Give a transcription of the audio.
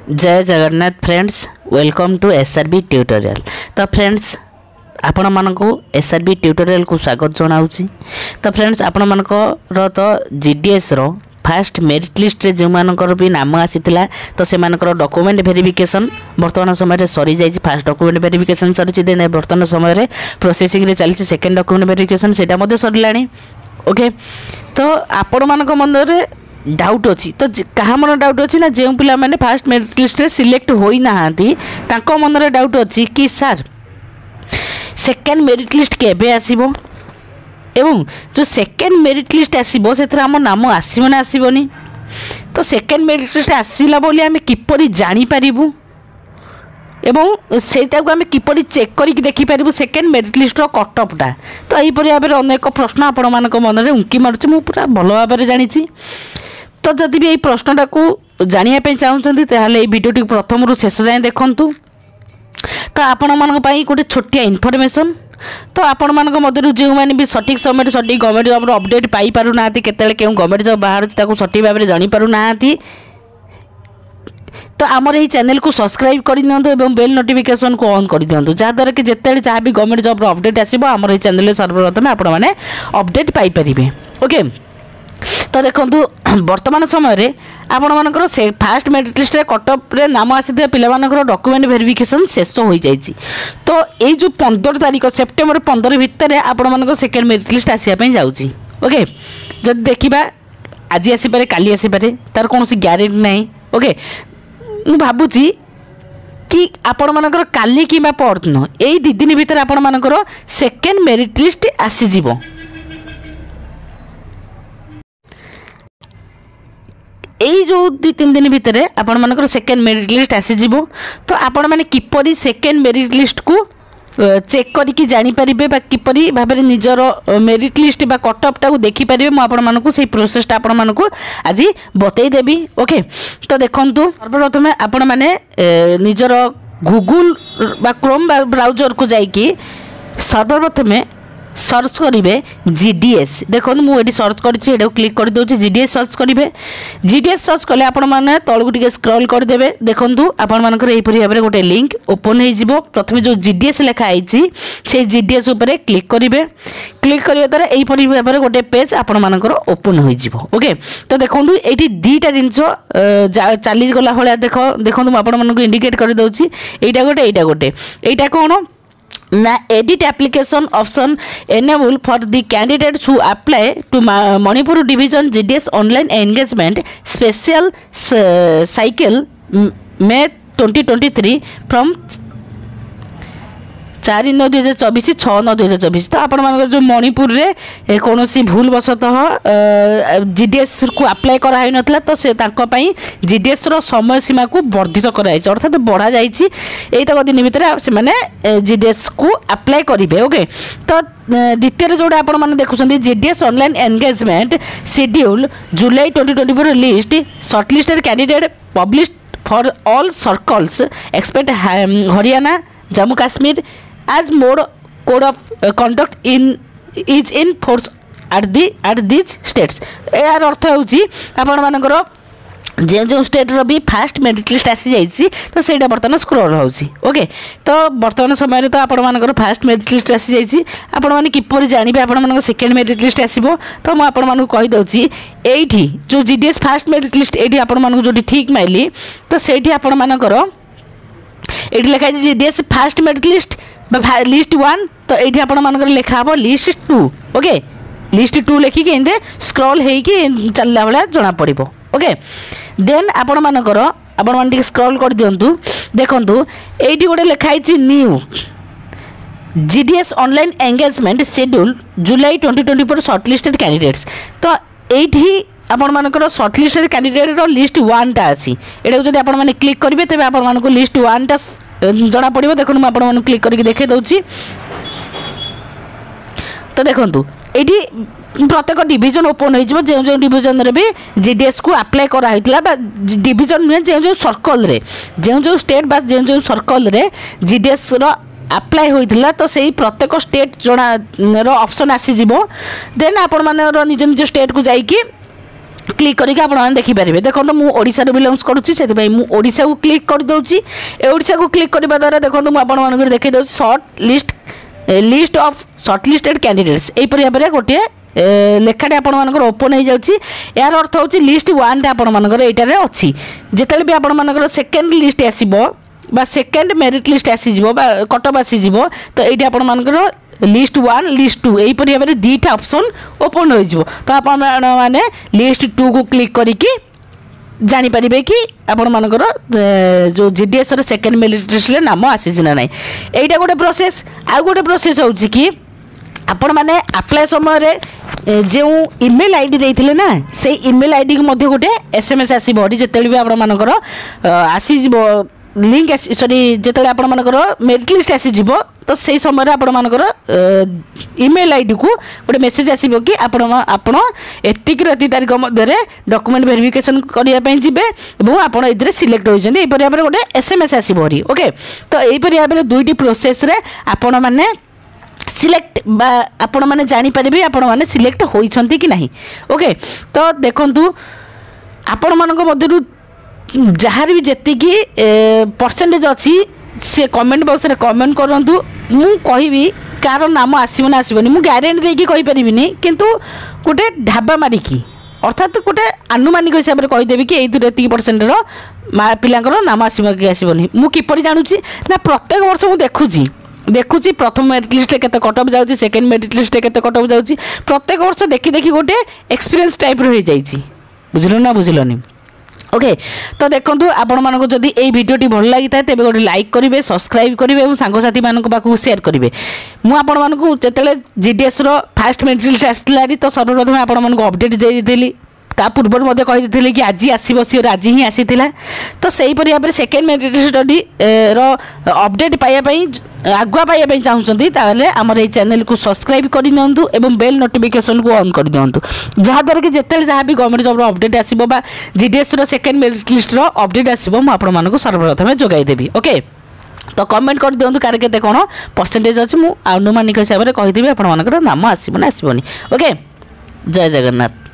जय Jagannath friends, welcome to SRB tutorial. तो friends आपण मानक एसआरबी ट्यूटोरियल को स्वागत जनाऊँगी। तो फ्रेंड्स आपण मानकर तो जीडीएस रो फास्ट मेरिट लिस्ट रे जो मानकर भी नाम आसीथिला तो से मानकर डॉक्यूमेंट वेरिफिकेशन वर्तमान समय सरी जाइए। फास्ट डॉक्यूमेंट वेरिफिकेशन सरी देन वर्तमान समय प्रोसेसिंग रे चली सेकेंड डॉक्यूमेंट वेरिफिकेशन सेटा मध्ये सरिलाणी। ओके, तो आपण मानक मन रे डाउट अच्छी तो क्या मन डाउट अच्छी ना जो पिला माने फास्ट मेरिट लिस्ट रे सिलेक्ट होई नाहांती तांको मन रे डाउट अच्छी कि सर सेकेंड मेरिट लिस्ट केबे आसीबो एवं जो सेकेंड मेरिट लिस्ट आसीबो सेथरा हम नाम आसीबो ना आसीबोनी। तो सेकेंड मेरिट लिस्ट आसीला बोली आमे किपरि जानि पारिबु एवं सेटा को आमे किपरि चेक करिक देखि पारिबु सेकेंड मेरिट लिस्ट रो कट ऑफटा। तो एही परि भाबरे अनेक प्रश्न आपण मानक मन रे उंकी मारुछ, मु पूरा भलो भाबरे जानिछि। तो जदि भी यही प्रश्नटा को जानिया पे चाहूँगी ताहले भिडियोटी प्रथम रु शेष जाए देखंतु। तो आपण मानक पई गोटे छोटिया इनफॉरमेशन। तो आपण मानक मध्यरु जो माने भी सठिक समय सठिक गवर्नमेंट जॉब रो अपडेट पाई पारु नाथि केतेले केउ गवर्नमेंट जॉब बाहर ताको सठिक भाबरे जानि पारु नाथि तो आमर यही चैनल को सब्सक्राइब कर दिंतु और बेल नोटिफिकेशन को ऑन कर दिंतु जहाँद्वारा कि जिते जहाँ भी गवर्नमेंट जॉब रो अपडेट आसो आमर चैनल सर्वप्रथम आपण मैंने अपडेट पाई परिबे। ओके, तो देखो वर्तमान समय आपण मानकर से फास्ट मेरिट लिस्ट रे कटअप रे नाम आसी पिलामानकर डॉक्यूमेंट वेरिफिकेशन शेष हो जाइए। तो ये जो 15 तारीख सेप्टेम्बर 15 भितर आपण मानकर सेकेंड मेरिट लिस्ट आसापी जाऊँगी। ओके, जब देखा आज आसपे काली आसपे तार कौन ग्यारेंटी ना। ओके, मु भावुची कि आपण मानकर काली कि परदिन यही 2 दिन भितर आपण मानकर सेकेंड मेरिट लिस्ट आसीजिवो। यही जो 2-3 दिन भितर आपण मानकर सेकेंड मेरिट लिस्ट आसीजिवो। तो आपण माने किपरि सेकेंड मेरिट लिस्ट को चेक करिकी जानि परिबे बा किपरि भाबरे निजर मेरिट लिस्ट बा कट ऑफ टा को देखि परिबे मु आपण मानकु सेही प्रोसेस टा आपण मानकु आज बतई देबी। ओके, तो देखंतु सर्वप्रथम आपण माने निजर गूगल बा क्रोम ब्राउजर को जाइकी सर्वप्रथम सर्च करेंगे जीडीएस। देखो मुझे सर्च कर क्लिक कर दूसरी जीडीएस सर्च करेंगे। जीडीएस सर्च कले आपण मैंने तौक टे स्क्रॉल करदे। देखो आपण मानकर यहीपरि भाव में गोटे लिंक ओपन हो प्रथम जो जीडीएस लिखाई से जीडीएस उपर क्लिक करेंगे। क्लिक करने द्वारा यहीपरि भाव में गोटे पेज आपण मानकर ओपन हो। ओके, तो देखो ये 2टा जिनस चलीगला भाया देखो मुझे इंडिकेट कर दूसरी यहाँ गोटे यहाँ कौन ना edit application option enable for the candidates who apply to Manipur division GDS online engagement special cycle May 2023 from 4/9/2024 6/9/2024। तो आपण मानकर जो मणिपुर रे कौन सी भूलवशतः जीडीएस को अप्लाई कराई नथिला तो से तांको पई जीडीएस रो समय सीमा को वर्धित कराई अर्थात बढ़ा जाइछि। एई तक दिन भितर से माने जीडीएस को अप्लाई करिवे। ओके, तो द्वितीय जोड़ा आपण माने देखुछन्ती जीडीएस ऑनलाइन एंगेजमेंट शेड्यूल जुलाई 2024 list shortlisted candidate published for all circles expect Haryana Jammu Kashmir as more code of conduct is in force at these states। यार अर्थ होची आपण मानकर जे जो स्टेट रो भी फास्ट मेरिट लिस्ट आसी जाइए तो सेटा बर्तमान स्क्रॉल होची। ओके, तो वर्तमान समय तो आपण मानकर फास्ट मेरिट लिस्ट आसी जाइए। आपण माने किपरि जानिबे आपण मानकर सेकेंड मेरिट लिस्ट आसीबो तो मु आपण मानकु कहि दउची एठी जो जीडीएस फास्ट मेरिट लिस्ट एठी आपण मानकु जोटी ठीक माइली तो सेठी आपण मानकर एठी लिखा GDS fast merit list list 1 तो ये आपण मानकर लिखा हम लिस्ट 2। ओके, लिस्ट 2 लिखिकी एंदे स्क्रॉल होइकी चलला बेला जना पड़िबो। ओके, देन आपण मानकर आपण मान स्क्रॉल कर दियंतु। देखंतु एठी गोटे लिखाई new GDS online engagement schedule जुलाई 2024 शॉर्टलिस्टेड कैंडिडेट्स। तो एठी आपण मानकर शॉर्टलिस्टेड कैंडिडेट रो लिस्ट 1 टा अछि। एटा जदि आपण माने क्लिक करिवे तबे आपण मानको लिस्ट 1 टा जना पड़ो। देखो मुझे आपको क्लिक करके देखे दूसरी। तो देखो ये प्रत्येक डिविजन ओपन हो जो डिविजन रे भी जीडीएस को अप्लाई कराई डिविजन नुहे जो सर्कल रे जो स्टेट बा जो सर्कल रे जीडीएस रो अप्लाई होइथिला तो सही प्रत्येक स्टेट जना रो ऑप्शन आसीजिवो। देन आपण माने निज निज स्टेट को जाइकी क्लिक करके आप देखिपारे। देखो तो मुझे ओडिशा बिलंग्स करुँची से ओडिशा को क्लिक कर दूसरी। ओडिशा को क्लिक करने द्वारा देखो मुझे देखी दूसरी shortlist of shortlisted candidates यहीपरि भाव में गोटे लेखाटे आपर ओपन हो जाए। यार अर्थ हूँ लिस्ट 1 आपर यहाँ अच्छी जिते भी आपर सेकेंड लिस्ट आसो बा सेकेंड मेरिट लिस्ट आसीज कट अफ आसीज तो ये आपर लिस्ट 1 लिस्ट 2 यहीपरि भाव में 2टा ऑप्शन ओपन हो तो आप लिस्ट 2 को क्लिक करके जानीपारे कि आपण मानकर जो जीडीएस सेकेंड मेरिट लिस्ट नाम आसी ना ना यहाँ गोटे प्रोसेस। आउ गोटे प्रोसेस हो कि आपण मैंने अप्लाई समय जो इमेल आईडी देते ना से इमेल आईडी को मध्य गोटे एसएमएस आसो जिते भी आपण मानकर आसीज लिंक सॉरी जिते आपण मानकर मेरिट लिस्ट आसीज तो से समय आपण मानकर इमेल आईडी को गोटे मेसेज आसो कि आपण एतिक तारीख मध्य डॉक्यूमेंट वेरिफिकेशन करने जीवे और आप सिलेक्ट होती यहीपरि भाव में गोटे एसएमएस आसो हरी। ओके तो यहीपरि भाव में 2टी प्रोसेस रे आपण मैंने सिलेक्ट बा आपण मैंने जानीपारे आपण मैंने सिलेक्ट होइछंती कि नहीं। ओके तो देखंतु आपण मानक मध्यरु जहार भी जेति परसेंटेज अच्छी से कमेंट बॉक्स रे कमेंट करंतु। मु कहबी कार नाम आसो ना आसोनी मु ग्यारेंटी देकी कहि परिबिनी किंतु गोटे ढाबा मारिकी अर्थात गोटे आनुमानिक हिसाब से कहीदेवी कि ये परसेंटर पिलांकर नाम आसो कि आसोनी मु किपरि जानुची ना प्रत्येक वर्ष मु देखुची प्रथम मेरिट लिस्ट केते कट अफ जाउची सेकेंड मेरिट लिस्ट केते कट अफ जाउची प्रत्येक वर्ष देखी देखी गोटे एक्सपीरियंस टाइप रही जाइए बुझल ना बुझलनी। ओके तो देखो आपण मानक जदि ये भिडियोटी भल लगी था तेज गोटे लाइक करेंगे सब्सक्राइब करेंगे और सांगसाथी मान पाखक सेयार करेंगे। मुझे जो जीडीएस फास्ट मेरिट लिस्ट आसला तो सर्वप्रथम आपण अपडेट देती ता पूर्व मध्य कही कि आज आसो सियोर आज ही आसी तो से भाव में सेकेंड मेरिट लिस्ट अपडेट पाइबापी आगुआ पाइबा चाहते ताहले आमर ये चैनल को सब्सक्राइब करनी और बेल नोटिफिकेशन को ऑन कर दिंतु जहाँद्वारा कि जिते जहाँ भी गवर्नमेंट जॉब अपडेट आसो GDS second merit list update आसो मुझे सर्वप्रथम जोगाईदेवी। ओके तो कमेंट कर दिंतु कार के कौन परसेंटेज अच्छी मुझे अनुमानिक हिसाब से कहीदेवी आप नाम आसो ना आसोनी। ओके जय जगन्नाथ।